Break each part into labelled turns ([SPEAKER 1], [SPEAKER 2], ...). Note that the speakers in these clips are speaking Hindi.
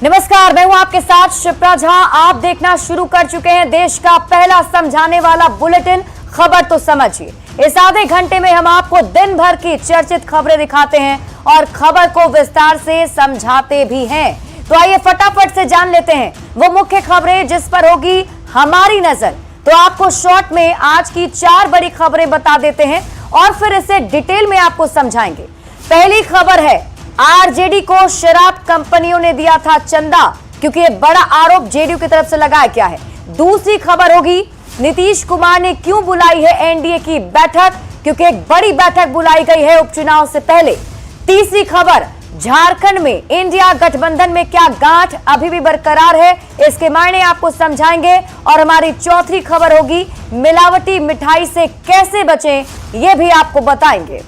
[SPEAKER 1] नमस्कार, मैं हूं आपके साथ शिप्रा झा। आप देखना शुरू कर चुके हैं देश का पहला समझाने वाला बुलेटिन खबर तो समझिए। इस आधे घंटे में हम आपको दिन भर की चर्चित खबरें दिखाते हैं और खबर को विस्तार से समझाते भी हैं। तो आइए फटाफट से जान लेते हैं वो मुख्य खबरें जिस पर होगी हमारी नजर। तो आपको शॉर्ट में आज की 4 बड़ी खबरें बता देते हैं और फिर इसे डिटेल में आपको समझाएंगे। पहली खबर है, आरजेडी को शराब कंपनियों ने दिया था चंदा, क्योंकि ये बड़ा आरोप जेडीयू की तरफ से लगाया गया है। दूसरी खबर होगी, नीतीश कुमार ने क्यों बुलाई है एनडीए की बैठक, क्योंकि एक बड़ी बैठक बुलाई गई है उपचुनाव से पहले। तीसरी खबर, झारखंड में इंडिया गठबंधन में क्या गांठ अभी भी बरकरार है, इसके मायने आपको समझाएंगे। और हमारी चौथी खबर होगी, मिलावटी मिठाई से कैसे बचें, यह भी आपको बताएंगे।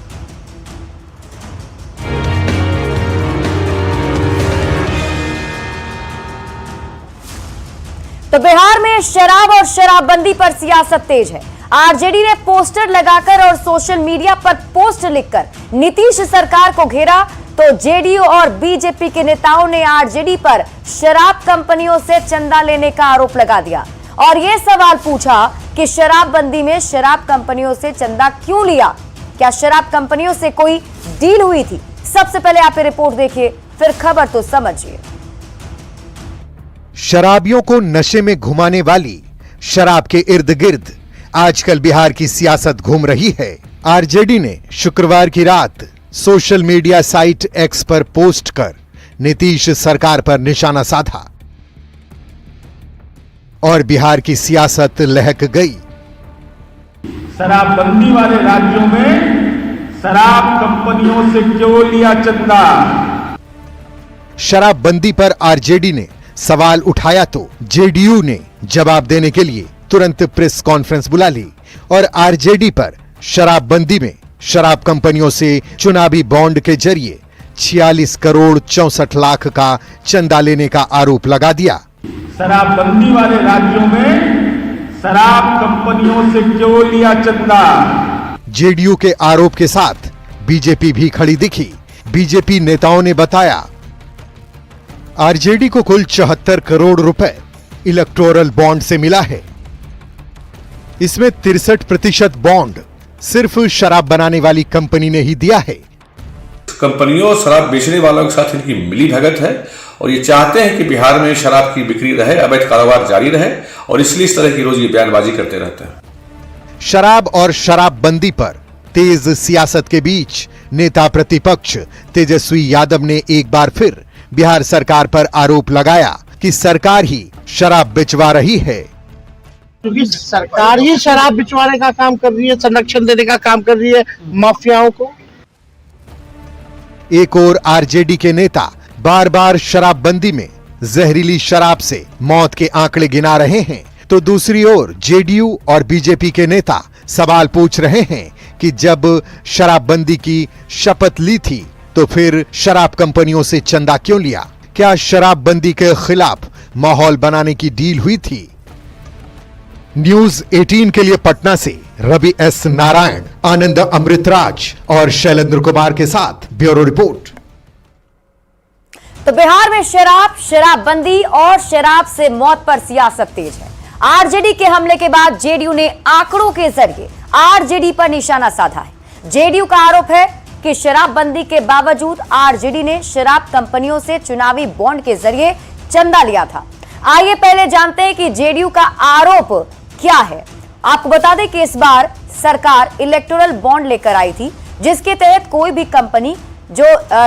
[SPEAKER 1] तो बिहार में शराब और शराबबंदी पर सियासत तेज है। आरजेडी ने पोस्टर लगाकर और सोशल मीडिया पर पोस्ट लिखकर नीतीश सरकार को घेरा, तो जेडीयू और बीजेपी के नेताओं ने आरजेडी पर शराब कंपनियों से चंदा लेने का आरोप लगा दिया और यह सवाल पूछा कि शराबबंदी में शराब कंपनियों से चंदा क्यों लिया, क्या शराब कंपनियों से कोई डील हुई थी। सबसे पहले आप ये रिपोर्ट देखिए, फिर खबर तो समझिए।
[SPEAKER 2] शराबियों को नशे में घुमाने वाली शराब के इर्द गिर्द आजकल बिहार की सियासत घूम रही है। आरजेडी ने शुक्रवार की रात सोशल मीडिया साइट एक्स पर पोस्ट कर नीतीश सरकार पर निशाना साधा और बिहार की सियासत लहक गई।
[SPEAKER 3] शराबबंदी वाले राज्यों में शराब कंपनियों से क्यों लिया चंदा।
[SPEAKER 2] शराबबंदी पर आरजेडी ने सवाल उठाया तो जेडीयू ने जवाब देने के लिए तुरंत प्रेस कॉन्फ्रेंस बुला ली और आरजेडी पर शराबबंदी में शराब कंपनियों से चुनावी बॉन्ड के जरिए 46 करोड़ 64 लाख का चंदा लेने का आरोप लगा दिया।
[SPEAKER 3] शराबबंदी वाले राज्यों में शराब कंपनियों से क्यों लिया चंदा।
[SPEAKER 2] जेडीयू के आरोप के साथ बीजेपी भी खड़ी दिखी। बीजेपी नेताओं ने बताया, आरजेडी को कुल 74 करोड़ रुपए इलेक्टोरल बॉन्ड से मिला है। इसमें 63% बॉन्ड सिर्फ शराब बनाने वाली कंपनी ने ही दिया है।
[SPEAKER 4] कंपनियों और शराब बेचने वालों के साथ इनकी मिली भगत है और ये चाहते हैं कि बिहार में शराब की बिक्री रहे, अवैध कारोबार जारी रहे और इसलिए इस तरह की रोज ये बयानबाजी करते रहते हैं।
[SPEAKER 2] शराब और शराबबंदी पर तेज सियासत के बीच नेता प्रतिपक्ष तेजस्वी यादव ने एक बार फिर बिहार सरकार पर आरोप लगाया कि सरकार ही शराब बिचवा रही है,
[SPEAKER 5] क्योंकि सरकार ही शराब बिचवाने का काम कर रही है, संरक्षण देने का काम कर रही है माफियाओं को।
[SPEAKER 2] एक और आरजेडी के नेता बार बार शराबबंदी में जहरीली शराब से मौत के आंकड़े गिना रहे हैं, तो दूसरी ओर जेडीयू और बीजेपी के नेता सवाल पूछ रहे हैं कि जब शराबबंदी की शपथ ली थी तो फिर शराब कंपनियों से चंदा क्यों लिया। क्या शराबबंदी के खिलाफ माहौल बनाने की डील हुई थी। न्यूज 18 के लिए पटना से रवि एस नारायण, आनंद अमृतराज और शैलेंद्र कुमार के साथ ब्यूरो रिपोर्ट।
[SPEAKER 1] तो बिहार में शराब, शराबबंदी और शराब से मौत पर सियासत तेज है। आरजेडी के हमले के बाद जेडीयू ने आंकड़ों के जरिए आरजेडी पर निशाना साधा है। जेडीयू का आरोप है कि शराबबंदी के बावजूद आरजेडी ने शराब कंपनियों से चुनावी बॉन्ड के जरिए चंदा लिया था। आइए पहले जानते हैं कि जेडीयू का आरोप क्या है। आपको बता दें कि इस बार सरकार इलेक्टोरल बॉन्ड लेकर आई थी, जिसके तहत कोई भी कंपनी जो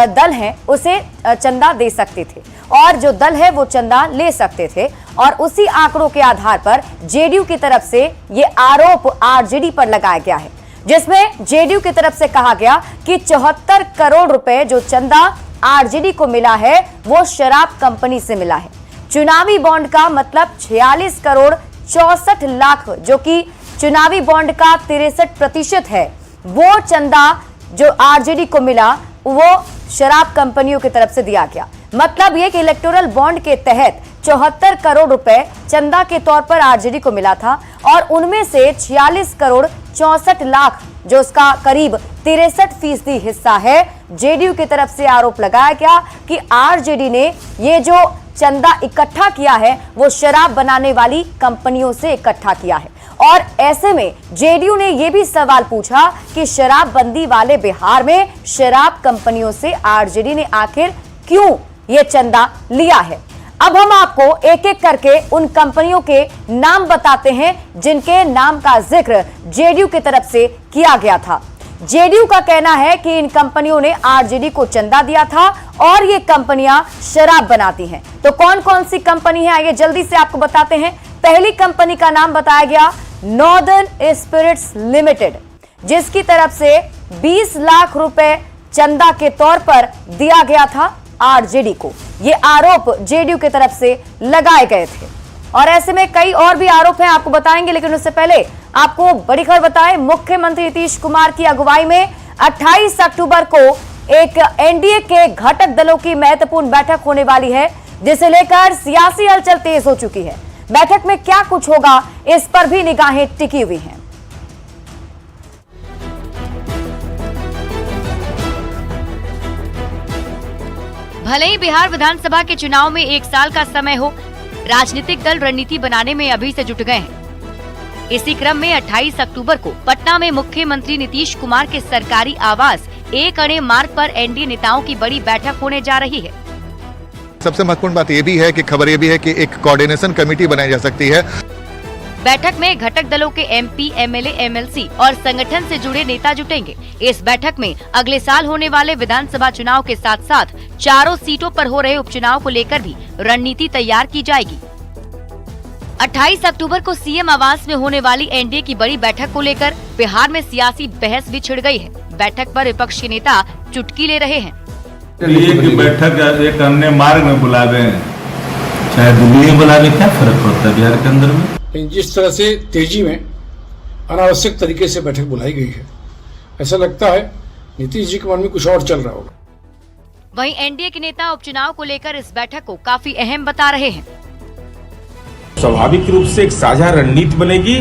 [SPEAKER 1] दल है उसे चंदा दे सकते थे और जो दल है वो चंदा ले सकते थे। और उसी आंकड़ों के आधार पर जेडीयू की तरफ से ये आरोप आरजेडी पर लगाया गया है, जिसमें जेडीयू की तरफ से कहा गया कि 74 करोड़ रुपए जो चंदा आरजेडी को मिला है वो शराब कंपनी से मिला है। चुनावी बॉन्ड का मतलब 46 करोड़ 64 लाख, जो कि चुनावी बॉन्ड का 63% है, वो चंदा जो आरजेडी को मिला वो शराब कंपनियों की तरफ से दिया गया। मतलब यह कि इलेक्टोरल बॉन्ड के तहत 74 करोड़ रुपए चंदा के तौर पर आरजेडी को मिला था और उनमें से 46 करोड़ 64 लाख जो उसका करीब 63% हिस्सा है, जेडीयू की तरफ से आरोप लगाया गया कि आरजेडी ने ये जो चंदा इकट्ठा किया है वो शराब बनाने वाली कंपनियों से इकट्ठा किया है। और ऐसे में जेडीयू ने यह भी सवाल पूछा कि शराबबंदी वाले बिहार में शराब कंपनियों से आरजेडी ने आखिर क्यों ये चंदा लिया है। अब हम आपको एक एक करके उन कंपनियों के नाम बताते हैं जिनके नाम का जिक्र जेडीयू की तरफ से किया गया था। जेडीयू का कहना है कि इन कंपनियों ने आरजेडी को चंदा दिया था और ये कंपनियां शराब बनाती हैं। तो कौन कौन सी कंपनी है आइए जल्दी से आपको बताते हैं। पहली कंपनी का नाम बताया गया नॉर्दर्न स्पिरिट्स लिमिटेड, जिसकी तरफ से 20 लाख रुपए चंदा के तौर पर दिया गया था आरजेडी को। ये आरोप जेडीयू की तरफ से लगाए गए थे और ऐसे में कई और भी आरोप हैं, आपको बताएंगे। लेकिन उससे पहले आपको बड़ी खबर बताएं, मुख्यमंत्री नीतीश कुमार की अगुवाई में 28 अक्टूबर को एक एनडीए के घटक दलों की महत्वपूर्ण बैठक होने वाली है, जिसे लेकर सियासी हलचल तेज हो चुकी है। बैठक में क्या कुछ होगा इस पर भी निगाहें टिकी हुई हैं।
[SPEAKER 6] भले ही बिहार विधानसभा के चुनाव में 1 साल का समय हो, राजनीतिक दल रणनीति बनाने में अभी से जुट गए हैं। इसी क्रम में 28 अक्टूबर को पटना में मुख्यमंत्री नीतीश कुमार के सरकारी आवास 1 अणे मार्ग पर एनडीए नेताओं की बड़ी बैठक होने जा रही है।
[SPEAKER 7] सबसे महत्वपूर्ण बात यह भी है कि खबर यह भी है कि एक कोऑर्डिनेशन कमेटी बनाई जा सकती है।
[SPEAKER 6] बैठक में घटक दलों के एमपी, एमएलए, एमएलसी और संगठन से जुड़े नेता जुटेंगे। इस बैठक में अगले साल होने वाले विधानसभा चुनाव के साथ साथ चारों सीटों पर हो रहे उपचुनाव को लेकर भी रणनीति तैयार की जाएगी। 28 अक्टूबर को सीएम आवास में होने वाली एनडीए की बड़ी बैठक को लेकर बिहार में सियासी बहस भी छिड़ गई है। बैठक पर विपक्ष के नेता चुटकी ले रहे हैं।
[SPEAKER 3] एक बैठक एक अन्य मार्ग में बुला दें, चाहे दिल्ली में बुला दें, क्या फर्क पड़ता है बिहार के अंदर में।
[SPEAKER 8] जिस तरह से तेजी में अनावश्यक तरीके से बैठक बुलाई गई है, ऐसा लगता है नीतीश जी के मन में कुछ और चल रहा होगा।
[SPEAKER 6] वहीं एनडीए के नेता उपचुनाव को लेकर इस बैठक को काफी अहम बता रहे हैं।
[SPEAKER 9] स्वाभाविक रूप से एक साझा रणनीति बनेगी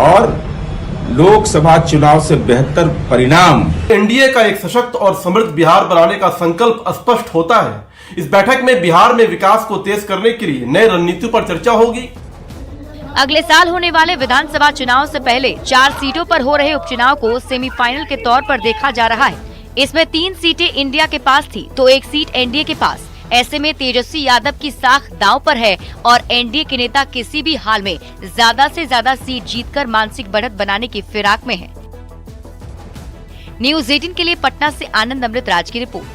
[SPEAKER 9] और लोकसभा चुनाव से बेहतर परिणाम।
[SPEAKER 10] एनडीए का एक सशक्त और समृद्ध बिहार बनाने का संकल्प स्पष्ट होता है। इस बैठक में बिहार में विकास को तेज करने के लिए नई रणनीति पर चर्चा होगी।
[SPEAKER 6] अगले साल होने वाले विधानसभा चुनाव से पहले 4 सीटों पर हो रहे उपचुनाव को सेमीफाइनल के तौर पर देखा जा रहा है। इसमें 3 सीटें इंडिया के पास थी तो 1 सीट एनडीए के पास। ऐसे में तेजस्वी यादव की साख दांव पर है और एनडीए के नेता किसी भी हाल में ज्यादा से ज्यादा सीट जीतकर मानसिक बढ़त बनाने की फिराक में है। न्यूज़ 18 के लिए पटना से आनंद अमृतराज की रिपोर्ट।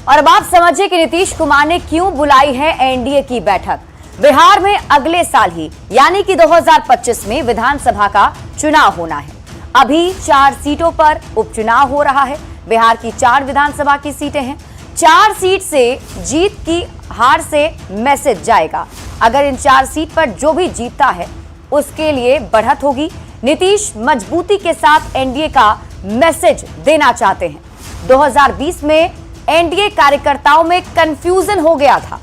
[SPEAKER 1] और अब आप समझिए कि नीतीश कुमार ने क्यों बुलाई है एनडीए की बैठक। बिहार में अगले साल ही यानी कि 2025 में विधानसभा का चुनाव होना है। अभी 4 सीटों पर उपचुनाव हो रहा है। बिहार की 4 विधानसभा की सीटें हैं। 4 सीट से जीत की हार से मैसेज जाएगा। अगर इन 4 सीट पर जो भी जीतता है उसके लिए बढ़त होगी। नीतीश मजबूती के साथ एनडीए का मैसेज देना चाहते हैं। 2020 में एनडीए कार्यकर्ताओं में कंफ्यूजन हो गया था,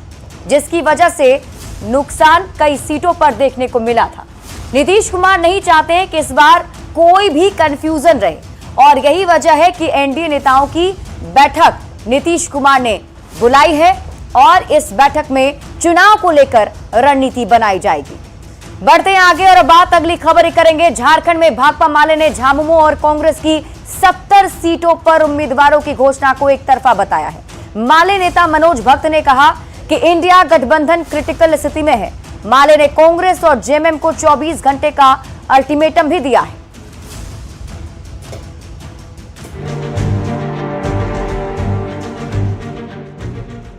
[SPEAKER 1] जिसकी वजह से नुकसान कई सीटों पर देखने को मिला था। नीतीश कुमार नहीं चाहते हैं कि इस बार कोई भी कंफ्यूजन रहे और यही वजह है कि एनडीए नेताओं की बैठक नीतीश कुमार ने बुलाई है और इस बैठक में चुनाव को लेकर रणनीति बनाई जाएगी। बढ़ते हैं आगे और अब बात अगली खबर ही करेंगे। झारखंड में भाकपा माले ने झामुमो और कांग्रेस की 70 सीटों पर उम्मीदवारों की घोषणा को एक तरफा बताया है। माले नेता मनोज भक्त ने कहा कि इंडिया गठबंधन क्रिटिकल स्थिति में है। माले ने कांग्रेस और जेएमएम को 24 घंटे का अल्टीमेटम भी दिया है।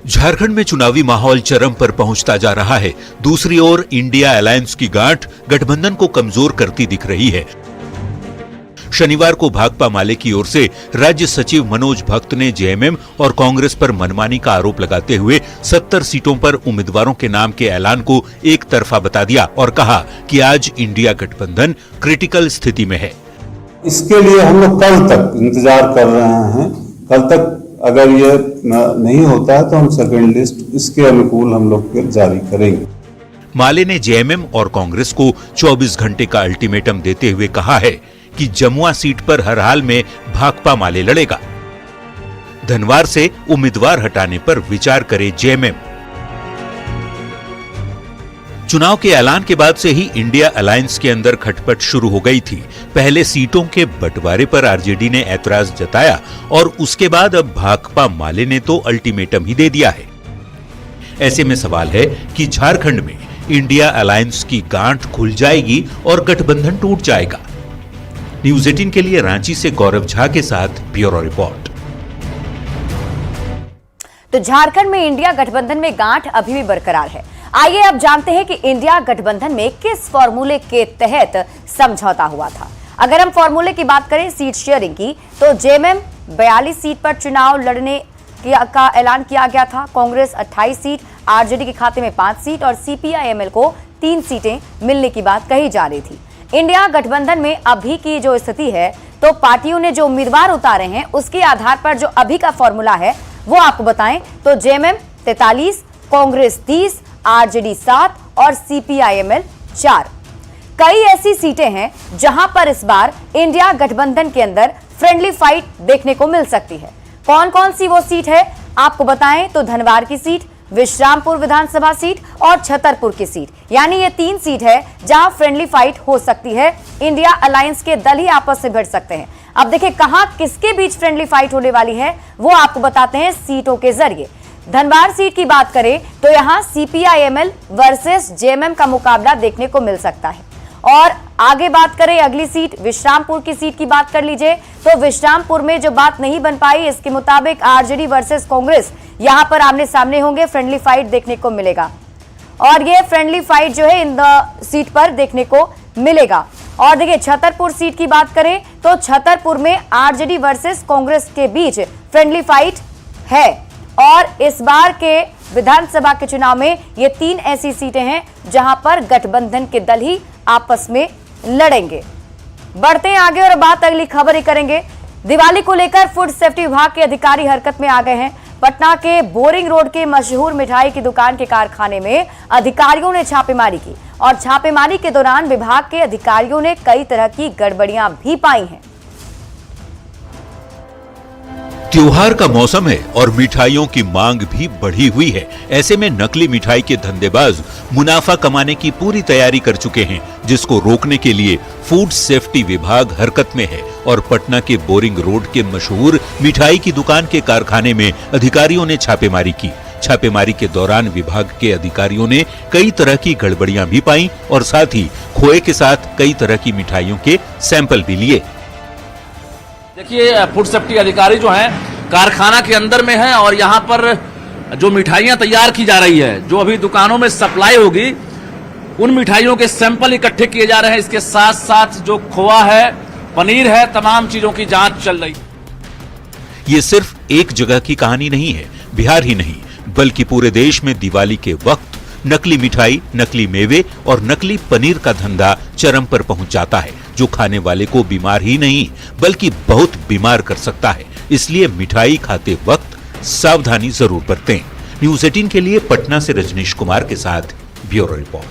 [SPEAKER 11] झारखंड में चुनावी माहौल चरम पर पहुंचता जा रहा है। दूसरी ओर इंडिया अलायंस की गांठ गठबंधन को कमजोर करती दिख रही है। शनिवार को भाकपा माले की ओर से राज्य सचिव मनोज भक्त ने जेएमएम और कांग्रेस पर मनमानी का आरोप लगाते हुए 70 सीटों पर उम्मीदवारों के नाम के ऐलान को एक तरफा बता दिया और कहा कि आज इंडिया गठबंधन क्रिटिकल स्थिति में है।
[SPEAKER 12] इसके लिए हम लोग कल तक इंतजार कर रहे हैं। कल तक अगर ये नहीं होता है तो हम सेकेंड लिस्ट इसके अनुकूल हम लोग जारी करेंगे।
[SPEAKER 11] माले ने जेएमएम और कांग्रेस को 24 घंटे का अल्टीमेटम देते हुए कहा है कि जमुआ सीट पर हर हाल में भाकपा माले लड़ेगा। धनवार से उम्मीदवार हटाने पर विचार करे जेएमएम। चुनाव के ऐलान के बाद से ही इंडिया अलायंस के अंदर खटपट शुरू हो गई थी। पहले सीटों के बंटवारे पर आरजेडी ने ऐतराज जताया और उसके बाद अब भाकपा माले ने तो अल्टीमेटम ही दे दिया है। ऐसे में सवाल है कि झारखंड में इंडिया अलायंस की गांठ खुल जाएगी और गठबंधन टूट जाएगा। न्यूज 18 के लिए रांची से गौरव झा के साथ ब्यूरो रिपोर्ट।
[SPEAKER 1] तो झारखंड में इंडिया गठबंधन में गांठ अभी भी बरकरार है। आइए अब जानते हैं कि इंडिया गठबंधन में किस फॉर्मूले के तहत समझौता हुआ था। अगर हम फॉर्मूले की बात करें सीट शेयरिंग की, तो जेएमएम 42 सीट पर चुनाव लड़ने का ऐलान किया गया था। कांग्रेस 28 सीट, आरजेडी के खाते में 5 सीट और सीपीआई-एमएल को 3 सीटें मिलने की बात कही जा रही थी। इंडिया गठबंधन में अभी की जो स्थिति है, तो पार्टियों ने जो उम्मीदवार उतारे हैं उसके आधार पर जो अभी का फॉर्मूला है वो आपको बताएं तो जेएमएम 43, कांग्रेस 30, आरजेडी 7 और सीपीआई-एमएल 4। कई ऐसी सीटें हैं जहां पर इस बार इंडिया गठबंधन के अंदर फ्रेंडली फाइट देखने को मिल सकती है। कौन कौन सी वो सीट है आपको बताएं तो धनवार की सीट, विश्रामपुर विधानसभा सीट और छतरपुर की सीट, यानी ये 3 सीट है जहां फ्रेंडली फाइट हो सकती है। इंडिया अलायंस के दल ही आपस में भिड़ सकते हैं। अब देखिए कहां किसके बीच फ्रेंडली फाइट होने वाली है वो आपको बताते हैं सीटों के जरिए। धनवार सीट की बात करें तो यहां सीपीआई-एमएल वर्सेस जेएमएम का मुकाबला देखने को मिल सकता है। और आगे बात करें अगली सीट विश्रामपुर की सीट की बात कर लीजिए, तो विश्रामपुर में जो बात नहीं बन पाई इसके मुताबिक आरजेडी वर्सेस कांग्रेस यहां पर आमने सामने होंगे, फ्रेंडली फाइट देखने को मिलेगा और ये फ्रेंडली फाइट जो है इन सीट पर देखने को मिलेगा। और देखिए छतरपुर सीट की बात करें तो छतरपुर में आरजेडी वर्सेस कांग्रेस के बीच फ्रेंडली फाइट है और इस बार के विधानसभा के चुनाव में ये 3 ऐसी सीटें हैं जहां पर गठबंधन के दल ही आपस में लड़ेंगे। बढ़ते हैं आगे और बात अगली खबर ही करेंगे। दिवाली को लेकर फूड सेफ्टी विभाग के अधिकारी हरकत में आ गए हैं। पटना के बोरिंग रोड के मशहूर मिठाई की दुकान के कारखाने में अधिकारियों ने छापेमारी की और छापेमारी के दौरान विभाग के अधिकारियों ने कई तरह की गड़बड़ियां भी पाई हैं।
[SPEAKER 11] त्योहार का मौसम है और मिठाइयों की मांग भी बढ़ी हुई है। ऐसे में नकली मिठाई के धंधेबाज मुनाफा कमाने की पूरी तैयारी कर चुके हैं, जिसको रोकने के लिए फूड सेफ्टी विभाग हरकत में है और पटना के बोरिंग रोड के मशहूर मिठाई की दुकान के कारखाने में अधिकारियों ने छापेमारी की। छापेमारी के दौरान विभाग के अधिकारियों ने कई तरह की गड़बड़ियां भी पाई और साथ ही खोए के साथ कई तरह की मिठाइयों के सैंपल भी लिए।
[SPEAKER 13] देखिए फूड सेफ्टी अधिकारी जो हैं कारखाना के अंदर में हैं और यहाँ पर जो मिठाइयाँ तैयार की जा रही है, जो अभी दुकानों में सप्लाई होगी, उन मिठाइयों के सैंपल इकट्ठे किए जा रहे हैं। इसके साथ साथ जो खोआ है, पनीर है, तमाम चीजों की जांच चल रही।
[SPEAKER 11] ये सिर्फ एक जगह की कहानी नहीं है। बिहार ही नहीं बल्कि पूरे देश में दिवाली के वक्त नकली मिठाई, नकली मेवे और नकली पनीर का धंधा चरम पर पहुंच जाता है, जो खाने वाले को बीमार ही नहीं बल्कि बहुत बीमार कर सकता है। इसलिए मिठाई खाते वक्त सावधानी जरूर बरतें। न्यूज 18 के लिए पटना से रजनीश कुमार के साथ ब्यूरो रिपोर्ट।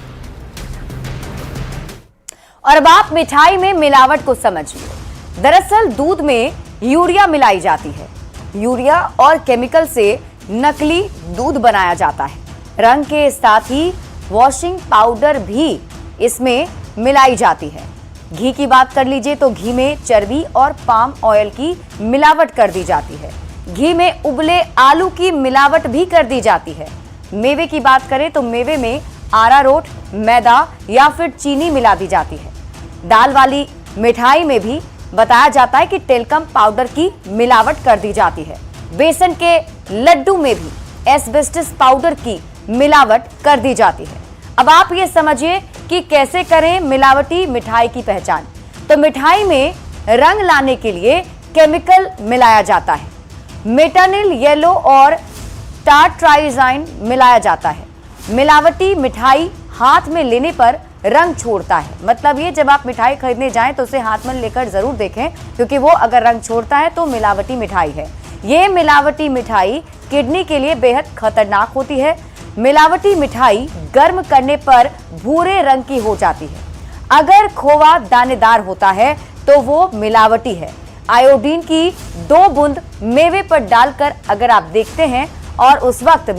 [SPEAKER 1] और अब आप मिठाई में मिलावट को समझिए। दरअसल दूध में यूरिया मिलाई जाती है। यूरिया और केमिकल से नकली दूध बनाया जाता है। रंग के साथ ही वॉशिंग पाउडर भी इसमें मिलाई जाती है। घी की बात कर लीजिए तो घी में चर्बी और पाम ऑयल की मिलावट कर दी जाती है। घी में उबले आलू की मिलावट भी कर दी जाती है। मेवे की बात करें तो मेवे में अरारोट, मैदा या फिर चीनी मिला दी जाती है। दाल वाली मिठाई में भी बताया जाता है कि टेलकम पाउडर की मिलावट कर दी जाती है। बेसन के लड्डू में भी एस्बेस्टस पाउडर की मिलावट कर दी जाती है। अब आप ये समझिए कि कैसे करें मिलावटी मिठाई की पहचान। तो मिठाई में रंग लाने के लिए केमिकल मिलाया जाता है। मेटानिल येलो और टार्ट्राइजाइन मिलाया जाता है। मिलावटी मिठाई हाथ में लेने पर रंग छोड़ता है। मतलब ये जब आप मिठाई खरीदने जाएं तो उसे हाथ में लेकर जरूर देखें, क्योंकि वो अगर रंग छोड़ता है तो मिलावटी मिठाई है। ये मिलावटी मिठाई किडनी के लिए बेहद खतरनाक होती है। मिलावटी मिठाई गर्म करने पर भूरे रंग की हो जाती है। अगर खोवा दानेदार होता है तो वो मिलावटी है। आयोडीन की 2 बूंद मेवे पर डालकर अगर आप देखते हैं और उस वक्त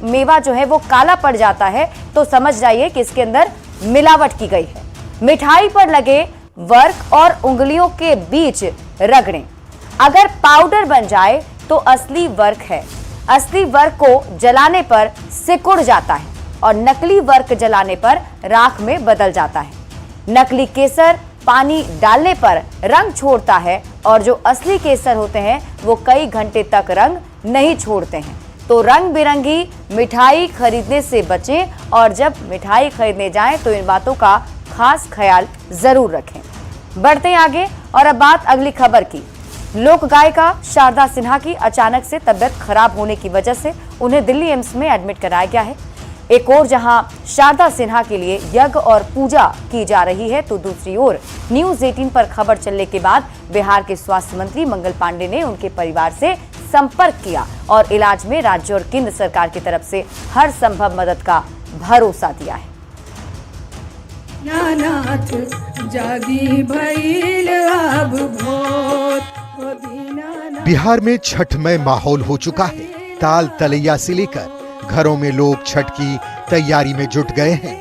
[SPEAKER 1] मेवा जो है वो काला पड़ जाता है तो समझ जाइए कि इसके अंदर मिलावट की गई है। मिठाई पर लगे वर्क और उंगलियों के बीच रगड़ें। अगर पाउडर बन जाए तो असली वर्क है। असली वर्क को जलाने पर सिकुड़ जाता है और नकली वर्क जलाने पर राख में बदल जाता है। नकली केसर पानी डालने पर रंग छोड़ता है और जो असली केसर होते हैं वो कई घंटे तक रंग नहीं छोड़ते हैं। तो रंग बिरंगी मिठाई खरीदने से बचें और जब मिठाई खरीदने जाएं तो इन बातों का खास ख्याल जरूर रखें। बढ़ते हैं आगे और अब बात अगली खबर की। लोक गायिका शारदा सिन्हा की अचानक से तबियत खराब होने की वजह से उन्हें दिल्ली एम्स में एडमिट कराया गया है। एक ओर जहां शारदा सिन्हा के लिए यज्ञ और पूजा की जा रही है तो दूसरी ओर न्यूज 18 पर खबर चलने के बाद बिहार के स्वास्थ्य मंत्री मंगल पांडे ने उनके परिवार से संपर्क किया और इलाज में राज्य और केंद्र सरकार की तरफ से हर संभव मदद का भरोसा दिया है।
[SPEAKER 2] बिहार में छठमय माहौल हो चुका है। ताल तलैया से लेकर घरों में लोग छठ की तैयारी में जुट गए हैं,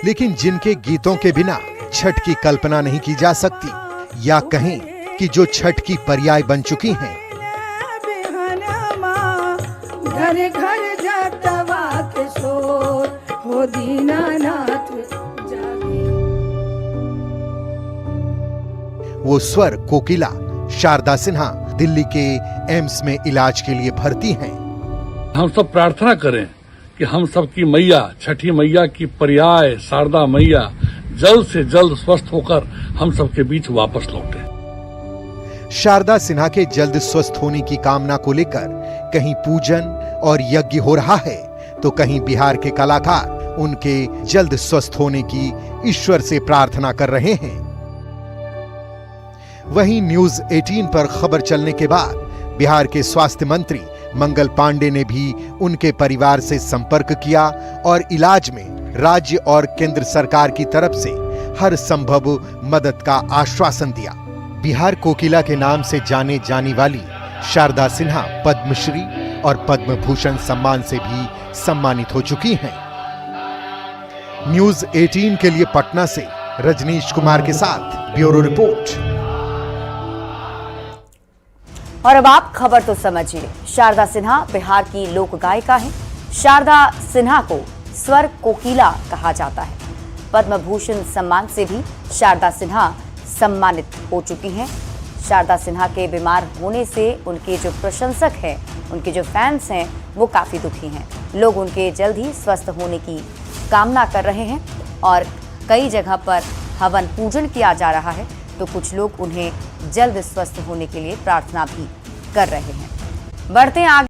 [SPEAKER 2] लेकिन जिनके गीतों के बिना छठ की कल्पना नहीं की जा सकती या कहें कि जो छठ की पर्याय बन चुकी हैं।
[SPEAKER 14] घर घर जातवा के शोर हो दीनानाथ
[SPEAKER 2] वो स्वर कोकिला शारदा सिन्हा दिल्ली के एम्स में इलाज के लिए भर्ती हैं।
[SPEAKER 8] हम सब प्रार्थना करें कि हम सबकी मैया छठी मैया की पर्याय शारदा मैया जल्द से जल्द स्वस्थ होकर हम सबके बीच वापस लौटे।
[SPEAKER 2] शारदा सिन्हा के जल्द स्वस्थ होने की कामना को लेकर कहीं पूजन और यज्ञ हो रहा है तो कहीं बिहार के कलाकार उनके जल्द स्वस्थ होने की ईश्वर से प्रार्थना कर रहे हैं। वहीं न्यूज 18 पर खबर चलने के बाद बिहार के स्वास्थ्य मंत्री मंगल पांडे ने भी उनके परिवार से संपर्क किया और इलाज में राज्य और केंद्र सरकार की तरफ से हर संभव मदद का आश्वासन दिया। बिहार कोकिला के नाम से जाने जाने वाली शारदा सिन्हा पद्मश्री और पद्म भूषण सम्मान से भी सम्मानित हो चुकी हैं। न्यूज 18 के लिए पटना से रजनीश कुमार के साथ ब्यूरो रिपोर्ट।
[SPEAKER 1] और अब आप खबर तो समझिए। शारदा सिन्हा बिहार की लोक गायिका है। शारदा सिन्हा को स्वर कोकिला कहा जाता है। पद्म भूषण सम्मान से भी शारदा सिन्हा सम्मानित हो चुकी हैं। शारदा सिन्हा के बीमार होने से उनके जो प्रशंसक हैं, उनके जो फैंस हैं, वो काफ़ी दुखी हैं। लोग उनके जल्द ही स्वस्थ होने की कामना कर रहे हैं और कई जगह पर हवन पूजन किया जा रहा है तो कुछ लोग उन्हें जल्द स्वस्थ होने के लिए प्रार्थना भी कर रहे हैं। बढ़ते हैं आगे।